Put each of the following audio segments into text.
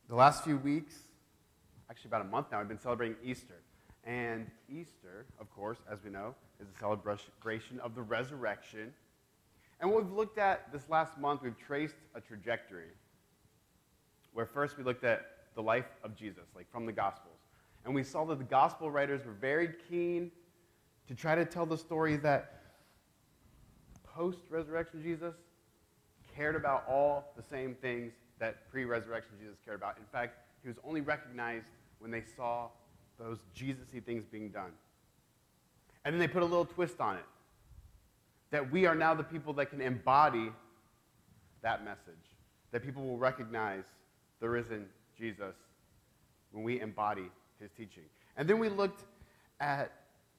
The last few weeks, actually about a month now, we've been celebrating Easter. And Easter, of course, as we know, is a celebration of the resurrection. And what we've looked at this last month, we've traced a trajectory where first we looked at the life of Jesus, like from the Gospels. And we saw that the Gospel writers were very keen to try to tell the story that post-resurrection Jesus cared about all the same things that pre-resurrection Jesus cared about. In fact, he was only recognized when they saw those Jesus-y things being done. And then they put a little twist on it, that we are now the people that can embody that message, that people will recognize the risen Jesus when we embody his teaching. And then we looked at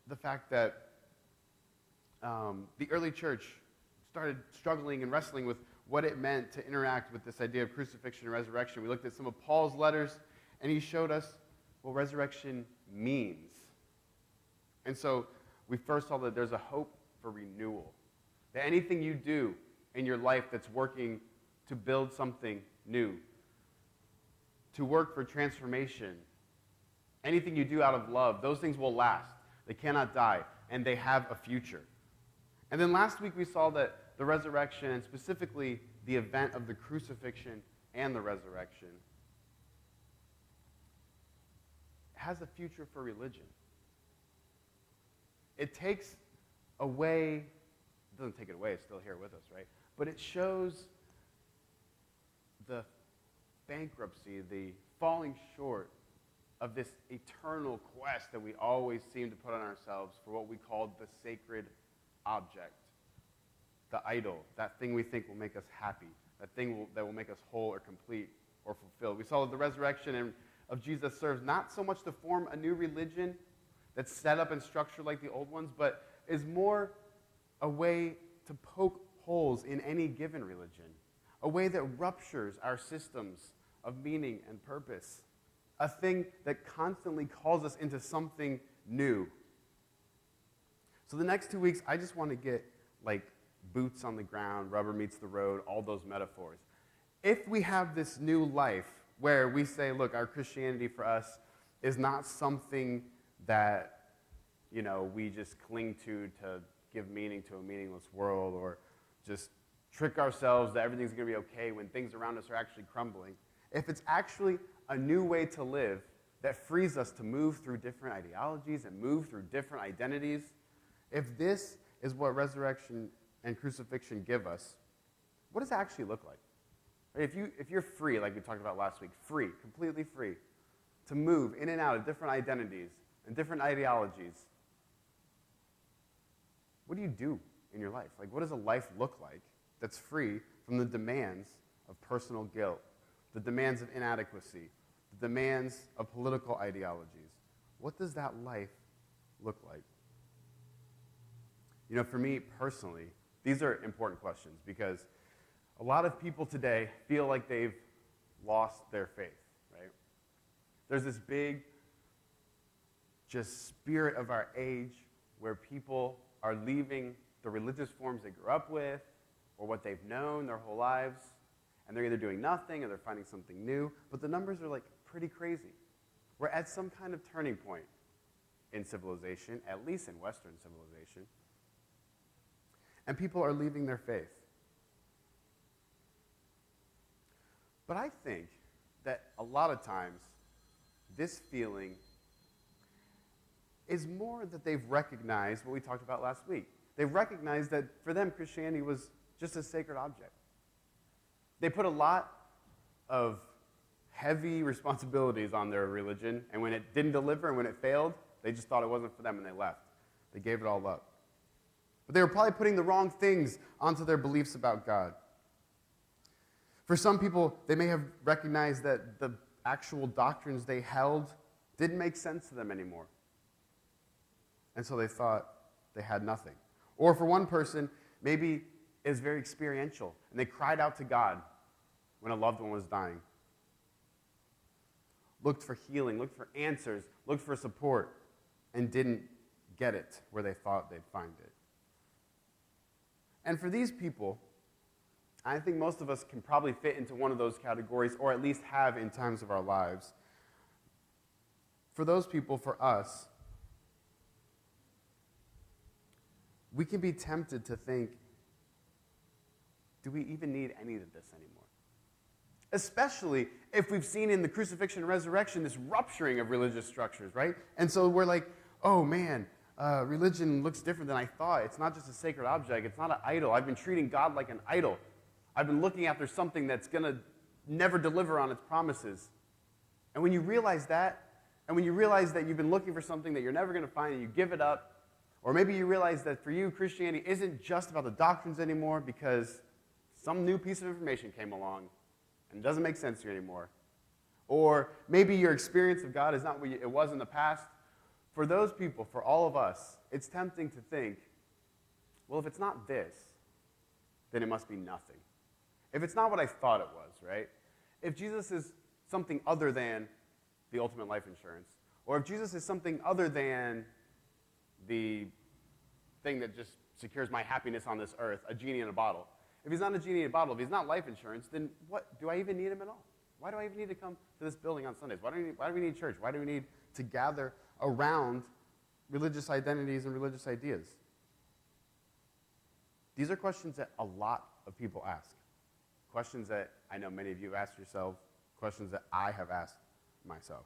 the fact that the early church started struggling and wrestling with what it meant to interact with this idea of crucifixion and resurrection. We looked at some of Paul's letters, and he showed us what resurrection means. And so we first saw that there's a hope for renewal. That anything you do in your life that's working to build something new, to work for transformation, anything you do out of love, those things will last. They cannot die, and they have a future. And then last week we saw that the resurrection, and specifically the event of the crucifixion and the resurrection, has a future for religion. It takes away, it doesn't take it away, it's still here with us, right? But it shows the bankruptcy, the falling short of this eternal quest that we always seem to put on ourselves for what we call the sacred object. The idol, that thing we think will make us happy, that thing that will make us whole or complete or fulfilled. We saw that the resurrection of Jesus serves not so much to form a new religion that's set up and structured like the old ones, but is more a way to poke holes in any given religion, a way that ruptures our systems of meaning and purpose, a thing that constantly calls us into something new. So the next 2 weeks, I just want to get boots on the ground, rubber meets the road, all those metaphors. If we have this new life where we say, look, our Christianity for us is not something that, we just cling to give meaning to a meaningless world, or just trick ourselves that everything's going to be okay when things around us are actually crumbling. If it's actually a new way to live that frees us to move through different ideologies and move through different identities, if this is what resurrection and crucifixion give us, what does it actually look like? If you're free, like we talked about last week, free, completely free, to move in and out of different identities and different ideologies, what do you do in your life? What does a life look like that's free from the demands of personal guilt, the demands of inadequacy, the demands of political ideologies? What does that life look like? For me personally, these are important questions because a lot of people today feel like they've lost their faith, right? There's this big just spirit of our age where people are leaving the religious forms they grew up with or what they've known their whole lives, and they're either doing nothing or they're finding something new, but the numbers are pretty crazy. We're at some kind of turning point in civilization, at least in Western civilization. And people are leaving their faith. But I think that a lot of times, this feeling is more that they've recognized what we talked about last week. They've recognized that for them, Christianity was just a sacred object. They put a lot of heavy responsibilities on their religion, and when it didn't deliver and when it failed, they just thought it wasn't for them and they left. They gave it all up. But they were probably putting the wrong things onto their beliefs about God. For some people, they may have recognized that the actual doctrines they held didn't make sense to them anymore. And so they thought they had nothing. Or for one person, maybe it was very experiential, and they cried out to God when a loved one was dying. Looked for healing, looked for answers, looked for support, and didn't get it where they thought they'd find it. And for these people, I think most of us can probably fit into one of those categories, or at least have in times of our lives. For those people, for us, we can be tempted to think, do we even need any of this anymore? Especially if we've seen in the crucifixion and resurrection this rupturing of religious structures, right? And so we're like, oh man, religion looks different than I thought. It's not just a sacred object. It's not an idol. I've been treating God like an idol. I've been looking after something that's going to never deliver on its promises. And when you realize that, and when you realize that you've been looking for something that you're never going to find and you give it up, or maybe you realize that for you, Christianity isn't just about the doctrines anymore because some new piece of information came along and it doesn't make sense to you anymore. Or maybe your experience of God is not what it was in the past. For those people, for all of us, it's tempting to think, well, if it's not this, then it must be nothing. If it's not what I thought it was, right? If Jesus is something other than the ultimate life insurance, or if Jesus is something other than the thing that just secures my happiness on this earth, a genie in a bottle. If he's not a genie in a bottle, if he's not life insurance, then what do I even need him at all? Why do I even need to come to this building on Sundays? Why do we need church? Why do we need to gather around religious identities and religious ideas? These are questions that a lot of people ask. Questions that I know many of you have asked yourselves, questions that I have asked myself.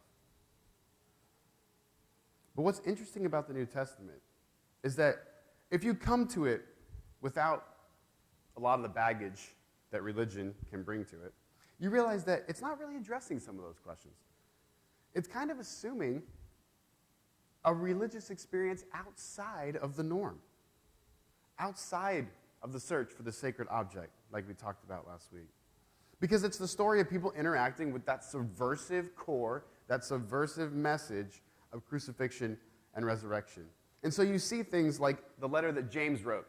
But what's interesting about the New Testament is that if you come to it without a lot of the baggage that religion can bring to it, you realize that it's not really addressing some of those questions. It's kind of assuming a religious experience outside of the norm, outside of the search for the sacred object, like we talked about last week. Because it's the story of people interacting with that subversive core, that subversive message of crucifixion and resurrection. And so you see things like the letter that James wrote.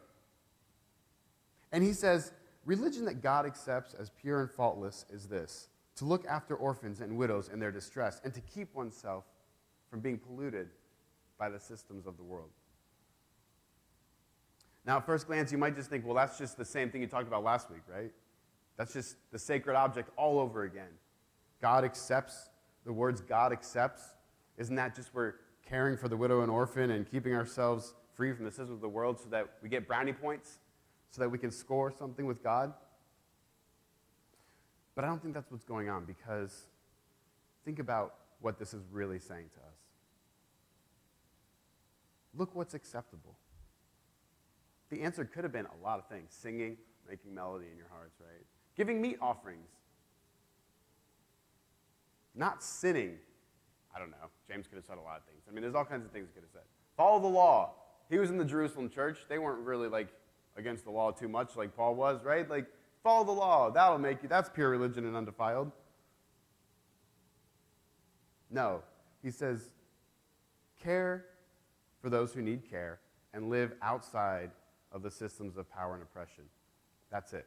And he says, religion that God accepts as pure and faultless is this, to look after orphans and widows in their distress, and to keep oneself from being polluted by the systems of the world. Now, at first glance, you might just think, well, that's just the same thing you talked about last week, right? That's just the sacred object all over again. God accepts, the words God accepts, isn't that just we're caring for the widow and orphan and keeping ourselves free from the systems of the world so that we get brownie points, so that we can score something with God? But I don't think that's what's going on, because think about what this is really saying to us. Look what's acceptable. The answer could have been a lot of things. Singing, making melody in your hearts, right? Giving meat offerings. Not sinning. I don't know. James could have said a lot of things. I mean, there's all kinds of things he could have said. Follow the law. He was in the Jerusalem church. They weren't really, against the law too much like Paul was, right? Follow the law. That'll make you. That's pure religion and undefiled. No. He says, care for those who need care and live outside of the systems of power and oppression. That's it.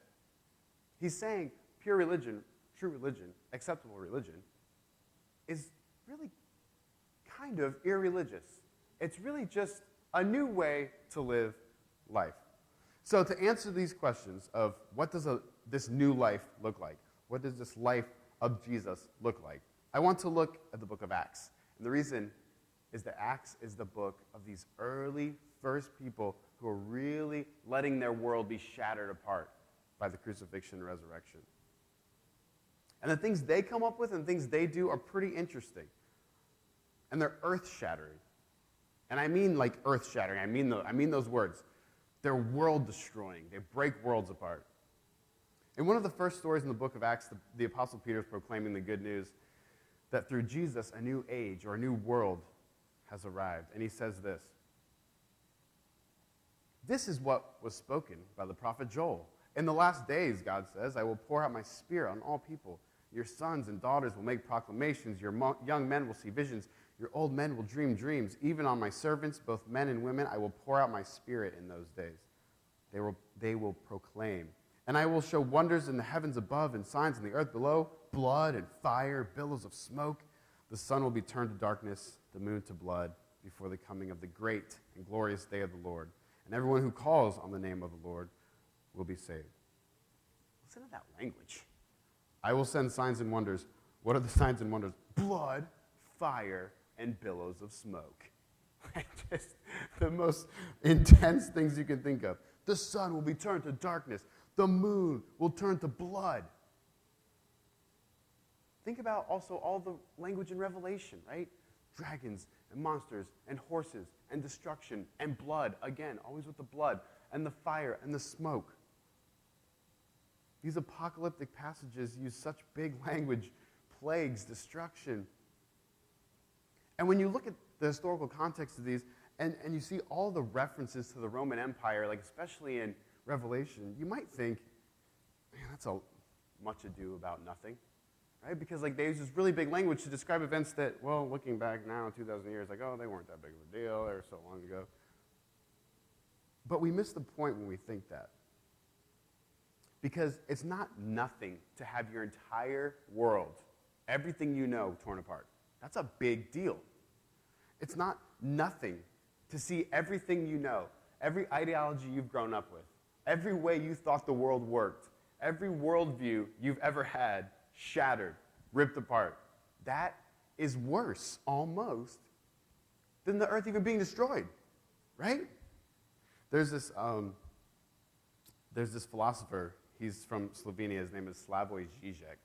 He's saying pure religion, true religion, acceptable religion is really kind of irreligious. It's really just a new way to live life. So to answer these questions of what does this new life look like? What does this life of Jesus look like? I want to look at the book of Acts. And the reason is that Acts is the book of these early first people who are really letting their world be shattered apart by the crucifixion and resurrection. And the things they come up with and things they do are pretty interesting. And they're earth-shattering. And I mean earth-shattering. I mean those words. They're world-destroying. They break worlds apart. In one of the first stories in the book of Acts, the Apostle Peter is proclaiming the good news that through Jesus, a new age or a new world has arrived. And he says this. This is what was spoken by the prophet Joel. In the last days, God says, I will pour out my spirit on all people. Your sons and daughters will make proclamations. Your young men will see visions. Your old men will dream dreams. Even on my servants, both men and women, I will pour out my spirit in those days. They will proclaim. And I will show wonders in the heavens above and signs in the earth below, blood and fire, billows of smoke. The sun will be turned to darkness, the moon to blood, before the coming of the great and glorious day of the Lord. And everyone who calls on the name of the Lord will be saved. listen to that language. I will send signs and wonders. What are the signs and wonders? Blood, fire, and billows of smoke. Just the most intense things you can think of. The sun will be turned to darkness. The moon will turn to blood. Think about also all the language in Revelation, right? Dragons and monsters and horses and destruction and blood. Again, always with the blood and the fire and the smoke. These apocalyptic passages use such big language, plagues, destruction. And when you look at the historical context of these, and you see all the references to the Roman Empire, like especially in Revelation, you might think, man, that's a much ado about nothing, right? Because like they use this really big language to describe events that, well, looking back now, 2,000 years, like, oh, they weren't that big of a deal, they were so long ago. But we miss the point when we think that. Because it's not nothing to have your entire world, everything you know, torn apart. That's a big deal. It's not nothing to see everything you know, every ideology you've grown up with, every way you thought the world worked, every worldview you've ever had shattered, ripped apart. That is worse, almost, than the earth even being destroyed, right? There's this philosopher. He's from Slovenia. His name is Slavoj Žižek.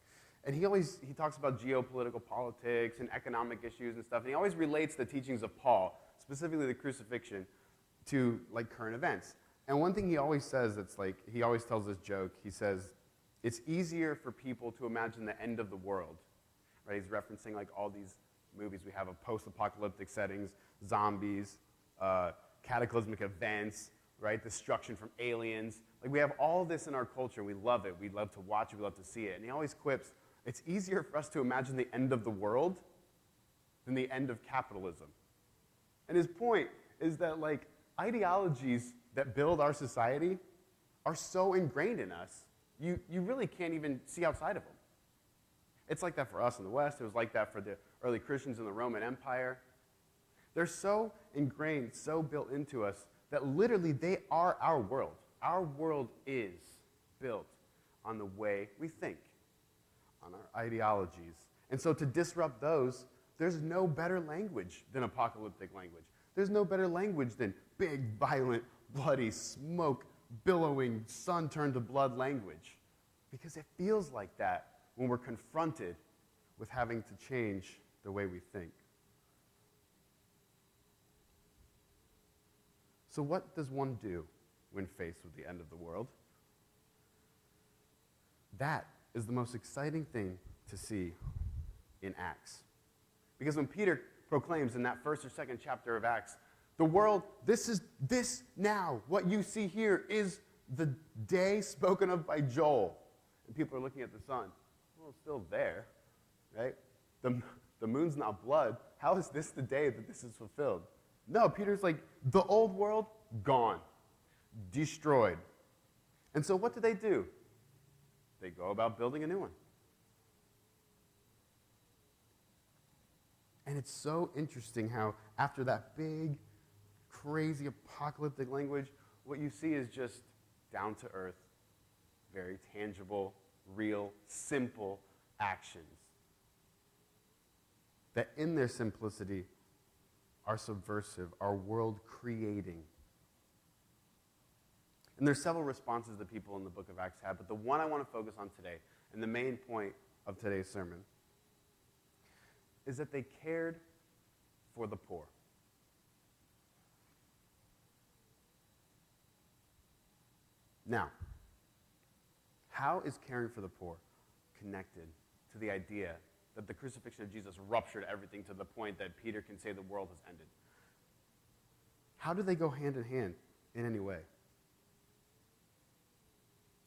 And he talks about geopolitical politics and economic issues and stuff. And he always relates the teachings of Paul, specifically the crucifixion, to like current events. And one thing he always says, it's like, he always tells this joke. He says, it's easier for people to imagine the end of the world. Right? He's referencing like all these movies we have of post-apocalyptic settings, zombies, cataclysmic events, right? Destruction from aliens. Like we have all this in our culture, and we love it. We love to watch it. We love to see it. And he always quips, it's easier for us to imagine the end of the world than the end of capitalism. And his point is that like ideologies that build our society are so ingrained in us, you really can't even see outside of them. It's like that for us in the West. It was like that for the early Christians in the Roman Empire. They're so ingrained, so built into us that literally they are our world. Our world is built on the way we think, on our ideologies. And so to disrupt those, there's no better language than apocalyptic language. There's no better language than big, violent, bloody, smoke, billowing, sun turned to blood language. Because it feels like that when we're confronted with having to change the way we think. So what does one do when faced with the end of the world? That is the most exciting thing to see in Acts. Because when Peter proclaims in that first or second chapter of Acts, the world, this now, what you see here is the day spoken of by Joel. And people are looking at the sun. Well, it's still there, right? The moon's not blood. How is this the day that this is fulfilled? No, Peter's like, the old world, gone, destroyed. And so what do? They go about building a new one. And it's so interesting how after that big, crazy apocalyptic language, what you see is just down to earth, very tangible, real, simple actions that in their simplicity are subversive, are world creating. And there's several responses that people in the book of Acts have, but the one I want to focus on today, and the main point of today's sermon, is that they cared for the poor. Now, how is caring for the poor connected to the idea that the crucifixion of Jesus ruptured everything to the point that Peter can say the world has ended? How do they go hand in hand in any way?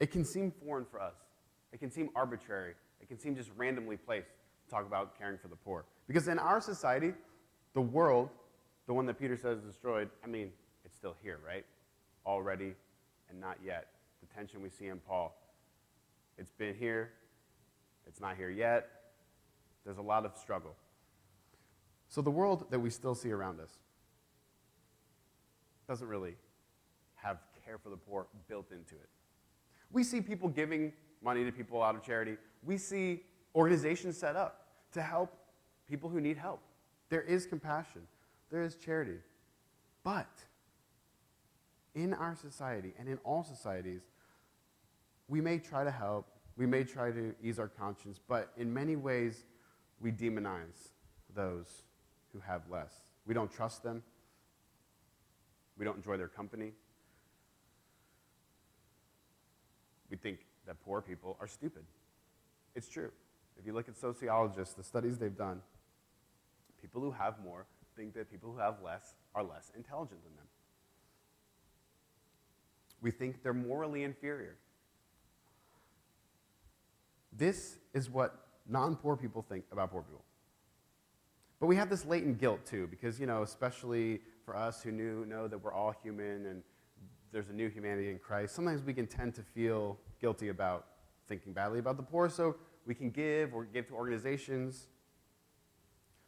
It can seem foreign for us. It can seem arbitrary. It can seem just randomly placed to talk about caring for the poor. Because in our society, the world, the one that Peter says is destroyed, I mean, it's still here, right? Already and not yet. The tension we see in Paul. It's been here. It's not here yet. There's a lot of struggle. So the world that we still see around us doesn't really have care for the poor built into it. We see people giving money to people out of charity. We see organizations set up to help people who need help. There is compassion. There is charity. But in our society and in all societies, we may try to help, we may try to ease our conscience, but in many ways, we demonize those who have less. We don't trust them. We don't enjoy their company. We think that poor people are stupid. It's true. If you look at sociologists, the studies they've done, people who have more think that people who have less are less intelligent than them. We think they're morally inferior. This is what non-poor people think about poor people. But we have this latent guilt too, because, especially for us who know that we're all human and there's a new humanity in Christ, sometimes we can tend to feel guilty about thinking badly about the poor, so we can give or give to organizations.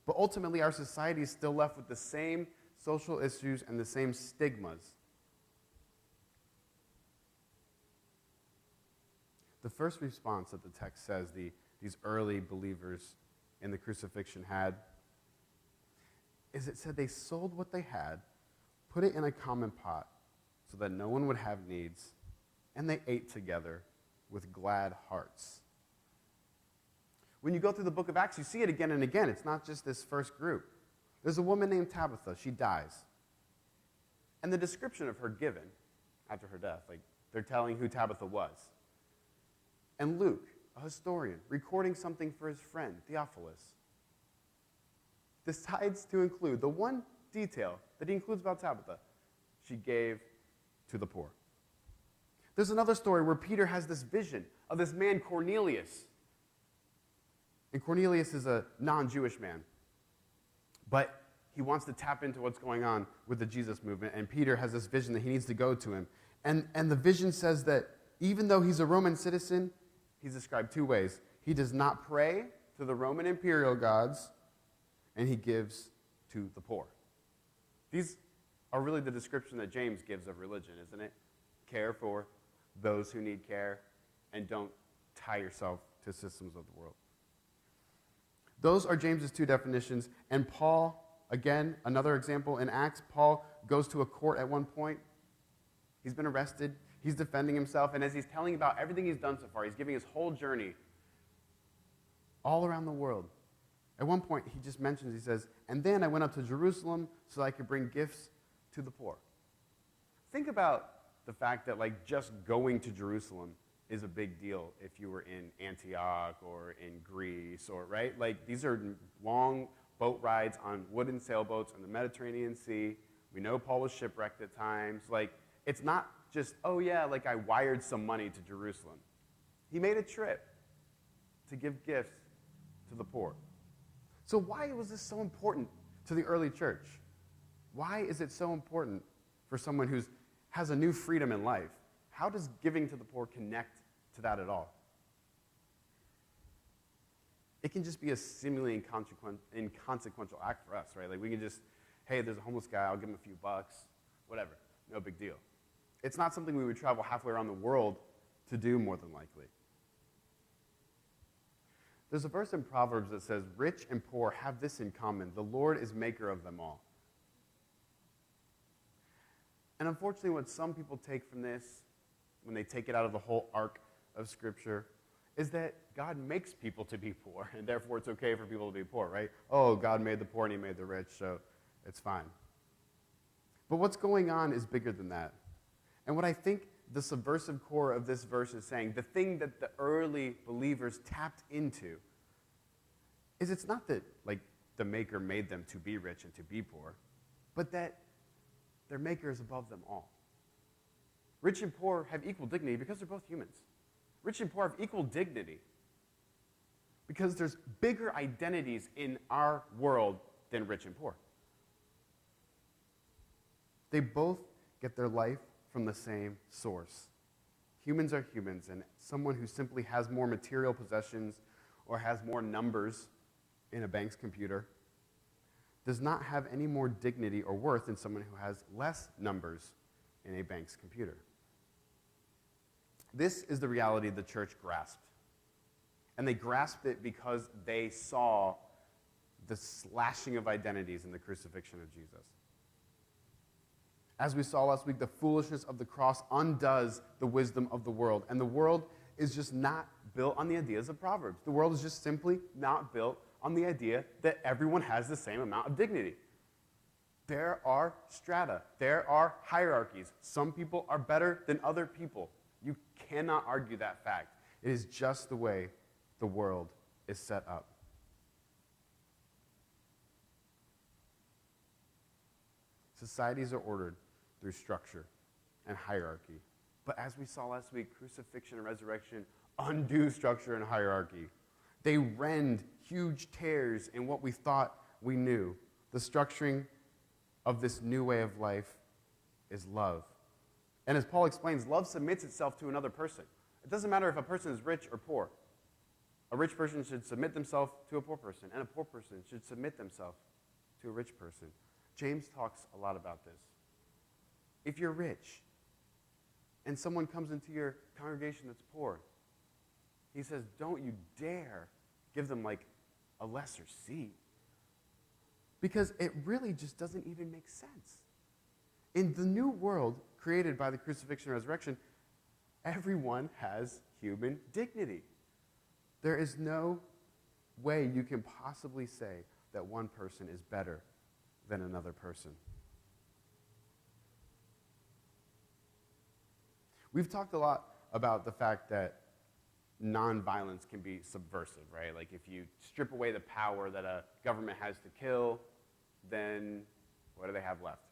But ultimately, our society is still left with the same social issues and the same stigmas. The first response that the text says these early believers in the crucifixion had is it said they sold what they had, put it in a common pot so that no one would have needs, and they ate together with glad hearts. When you go through the book of Acts, you see it again and again. It's not just this first group. There's a woman named Tabitha. She dies. And the description of her given after her death, they're telling who Tabitha was. And Luke, a historian, recording something for his friend, Theophilus, decides to include the one detail that he includes about Tabitha. She gave to the poor. There's another story where Peter has this vision of this man, Cornelius. And Cornelius is a non-Jewish man. But he wants to tap into what's going on with the Jesus movement. And Peter has this vision that he needs to go to him. And the vision says that even though he's a Roman citizen, he's described two ways. He does not pray to the Roman imperial gods, and he gives to the poor. These are really the description that James gives of religion, isn't it? Care for those who need care, and don't tie yourself to systems of the world. Those are James's two definitions, and Paul, again, another example in Acts, Paul goes to a court at one point. He's been arrested. He's defending himself, and as he's telling about everything he's done so far, he's giving his whole journey all around the world. At one point, he just mentions, he says, and then I went up to Jerusalem so I could bring gifts to the poor. Think about the fact that just going to Jerusalem is a big deal if you were in Antioch or in Greece, or right? These are long boat rides on wooden sailboats in the Mediterranean Sea. We know Paul was shipwrecked at times. It's not just, I wired some money to Jerusalem. He made a trip to give gifts to the poor. So why was this so important to the early church? Why is it so important for someone who has a new freedom in life? How does giving to the poor connect to that at all? It can just be a seemingly inconsequential act for us, right? We can just, hey, there's a homeless guy, I'll give him a few bucks, whatever, no big deal. It's not something we would travel halfway around the world to do, more than likely. There's a verse in Proverbs that says, rich and poor have this in common, the Lord is maker of them all. And unfortunately, what some people take from this, when they take it out of the whole arc of Scripture, is that God makes people to be poor, and therefore it's okay for people to be poor, right? Oh, God made the poor and he made the rich, so it's fine. But what's going on is bigger than that. And what I think the subversive core of this verse is saying, the thing that the early believers tapped into, is it's not that the Maker made them to be rich and to be poor, but that their Maker is above them all. Rich and poor have equal dignity because they're both humans. Rich and poor have equal dignity because there's bigger identities in our world than rich and poor. They both get their life from the same source. Humans are humans, and someone who simply has more material possessions or has more numbers in a bank's computer does not have any more dignity or worth than someone who has less numbers in a bank's computer. This is the reality the church grasped. And they grasped it because they saw the slashing of identities in the crucifixion of Jesus. As we saw last week, the foolishness of the cross undoes the wisdom of the world. And the world is just not built on the ideas of Proverbs. The world is just simply not built on the idea that everyone has the same amount of dignity. There are strata. There are hierarchies. Some people are better than other people. You cannot argue that fact. It is just the way the world is set up. Societies are ordered through structure and hierarchy. But as we saw last week, crucifixion and resurrection undo structure and hierarchy. They rend huge tears in what we thought we knew. The structuring of this new way of life is love. And as Paul explains, love submits itself to another person. It doesn't matter if a person is rich or poor. A rich person should submit themselves to a poor person, and a poor person should submit themselves to a rich person. James talks a lot about this. If you're rich and someone comes into your congregation that's poor, he says, don't you dare give them like a lesser seat. Because it really just doesn't even make sense. In the new world created by the crucifixion and resurrection, everyone has human dignity. There is no way you can possibly say that one person is better than another person. We've talked a lot about the fact that nonviolence can be subversive, right? Like if you strip away the power that a government has to kill, then what do they have left?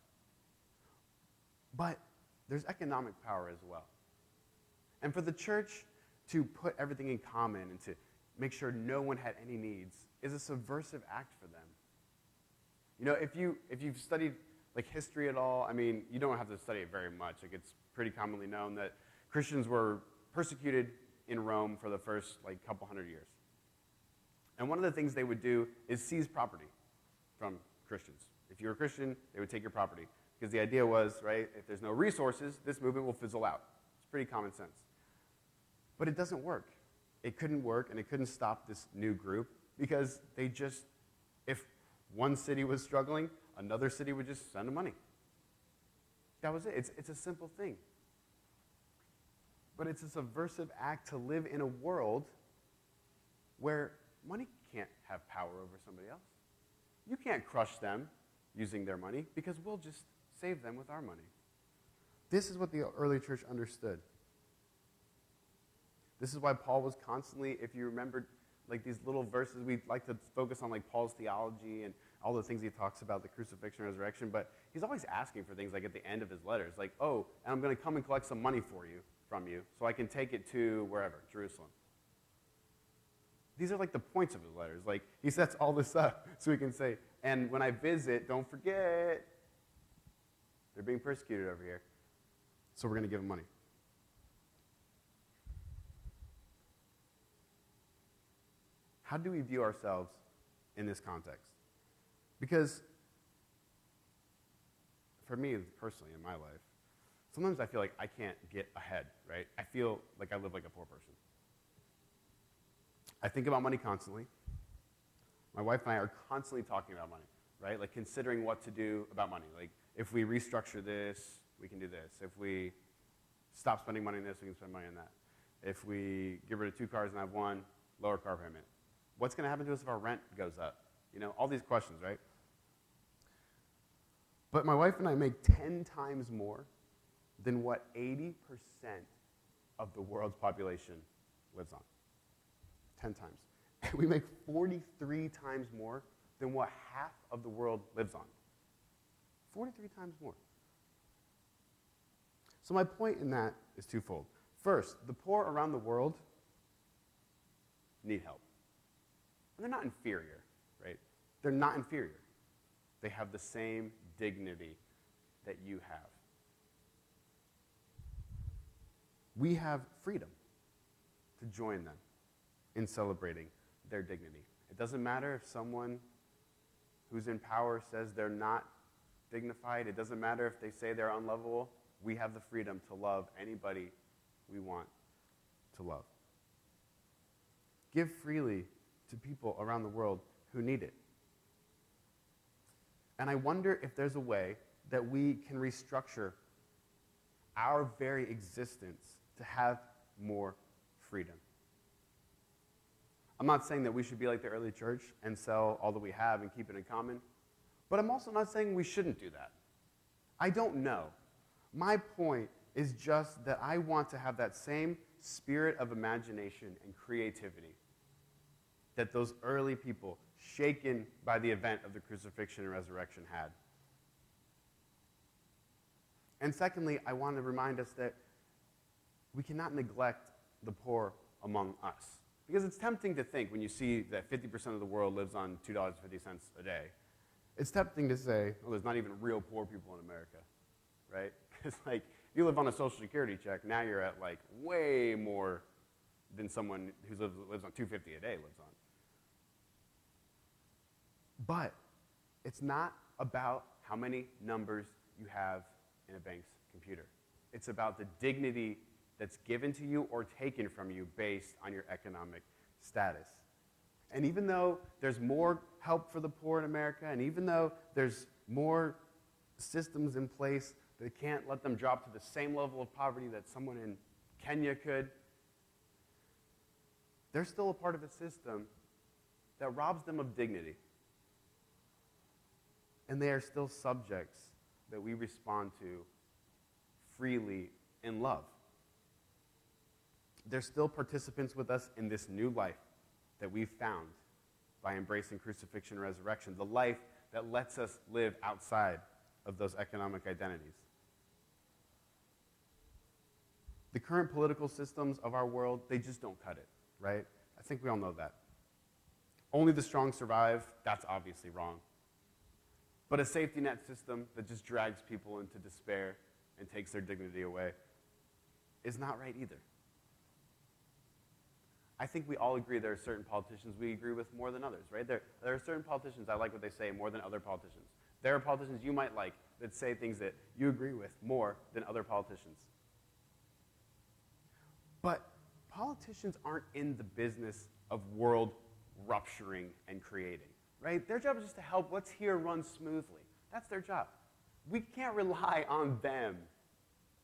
But there's economic power as well. And for the church to put everything in common and to make sure no one had any needs is a subversive act for them. You know, if you've studied like history at all, I mean, you don't have to study it very much. Like it's pretty commonly known that Christians were persecuted in Rome for the first like couple hundred years. And one of the things they would do is seize property from Christians. If you were a Christian, they would take your property. Because the idea was, right, if there's no resources, this movement will fizzle out. It's pretty common sense. But it doesn't work. It couldn't work, and it couldn't stop this new group because they just, if one city was struggling, another city would just send them money. That was it. It's a simple thing. But it's a subversive act to live in a world where money can't have power over somebody else. You can't crush them using their money because we'll just save them with our money. This is what the early church understood. This is why Paul was constantly, if you remember, like these little verses, we like to focus on like Paul's theology and all the things he talks about, the crucifixion and resurrection, but he's always asking for things like at the end of his letters, like, oh, and I'm going to come and collect some money from you, so I can take it to wherever, Jerusalem. These are like the points of his letters. Like, he sets all this up so he can say, and when I visit, don't forget, they're being persecuted over here, so we're going to give them money. How do we view ourselves in this context? Because for me, personally, in my life, sometimes I feel like I can't get ahead, right? I feel like I live like a poor person. I think about money constantly. My wife and I are constantly talking about money, right? Like considering what to do about money. Like if we restructure this, we can do this. If we stop spending money on this, we can spend money on that. If we get rid of 2 cars and have one, lower car payment. What's going to happen to us if our rent goes up? You know, all these questions, right? But my wife and I make 10 times more than what 80% of the world's population lives on. 10 times. We make 43 times more than what half of the world lives on. 43 times more. So my point in that is twofold. First, the poor around the world need help. And they're not inferior, right? They're not inferior. They have the same dignity that you have. We have freedom to join them in celebrating their dignity. It doesn't matter if someone who's in power says they're not dignified. It doesn't matter if they say they're unlovable. We have the freedom to love anybody we want. to love. Give freely to people around the world who need it. And I wonder if there's a way that we can restructure our very existence to have more freedom. I'm not saying that we should be like the early church and sell all that we have and keep it in common, but I'm also not saying we shouldn't do that. I don't know. My point is just that I want to have that same spirit of imagination and creativity that those early people, shaken by the event of the crucifixion and resurrection, had. And secondly, I want to remind us that we cannot neglect the poor among us. Because it's tempting to think, when you see that 50% of the world lives on $2.50 a day, it's tempting to say, well, there's not even real poor people in America, right? Because if you live on a Social Security check, now you're at way more than someone who lives on $2.50 a day lives on. But it's not about how many numbers you have in a bank's computer. It's about the dignity that's given to you or taken from you based on your economic status. And even though there's more help for the poor in America, and even though there's more systems in place that can't let them drop to the same level of poverty that someone in Kenya could, they're still a part of a system that robs them of dignity. And they are still subjects that we respond to freely in love. They're still participants with us in this new life that we've found by embracing crucifixion and resurrection, the life that lets us live outside of those economic identities. The current political systems of our world, they just don't cut it, right? I think we all know that. Only the strong survive, that's obviously wrong. But a safety net system that just drags people into despair and takes their dignity away is not right either. I think we all agree there are certain politicians we agree with more than others, right? There are certain politicians, I like what they say more than other politicians. There are politicians you might like that say things that you agree with more than other politicians. But politicians aren't in the business of world rupturing and creating, right? Their job is just to help what's here run smoothly. That's their job. We can't rely on them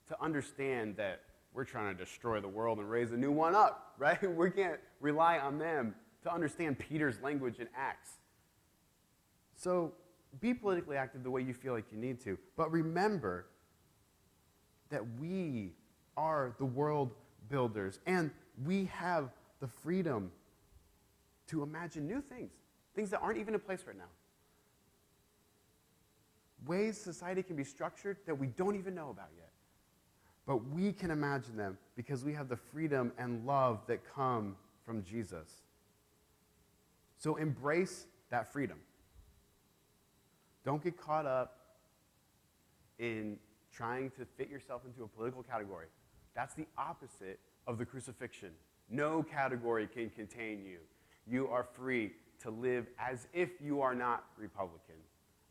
to understand that we're trying to destroy the world and raise a new one up, right? We can't rely on them to understand Peter's language in Acts. So be politically active the way you feel like you need to, but remember that we are the world builders, and we have the freedom to imagine new things, things that aren't even in place right now. Ways society can be structured that we don't even know about yet. But we can imagine them because we have the freedom and love that come from Jesus. So embrace that freedom. Don't get caught up in trying to fit yourself into a political category. That's the opposite of the crucifixion. No category can contain you. You are free to live as if you are not Republican,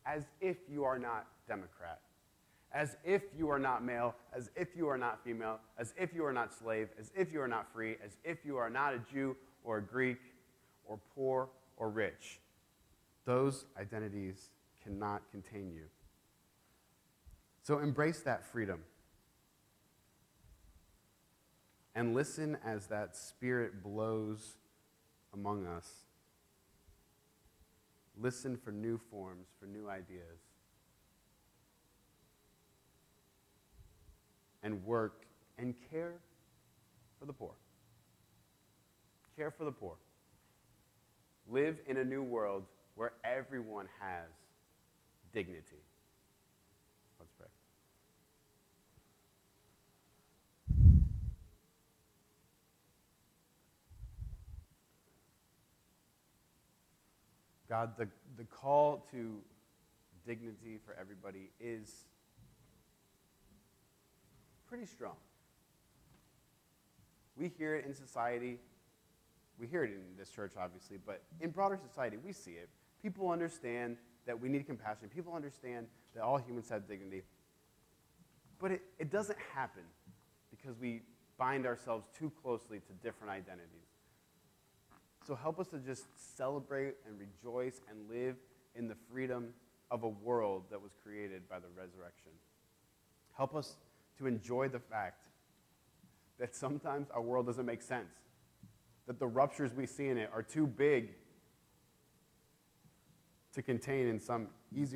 as if you are not Democrat, as if you are not male, as if you are not female, as if you are not slave, as if you are not free, as if you are not a Jew or a Greek or poor or rich. Those identities cannot contain you. So embrace that freedom. And listen as that Spirit blows among us. Listen for new forms, for new ideas. And work and care for the poor. Care for the poor. Live in a new world where everyone has dignity. Let's pray. God, the call to dignity for everybody is pretty strong. We hear it in society. We hear it in this church, obviously, but in broader society, we see it. People understand that we need compassion. People understand that all humans have dignity. But it doesn't happen because we bind ourselves too closely to different identities. So help us to just celebrate and rejoice and live in the freedom of a world that was created by the resurrection. Help us to enjoy the fact that sometimes our world doesn't make sense, that the ruptures we see in it are too big to contain in some easy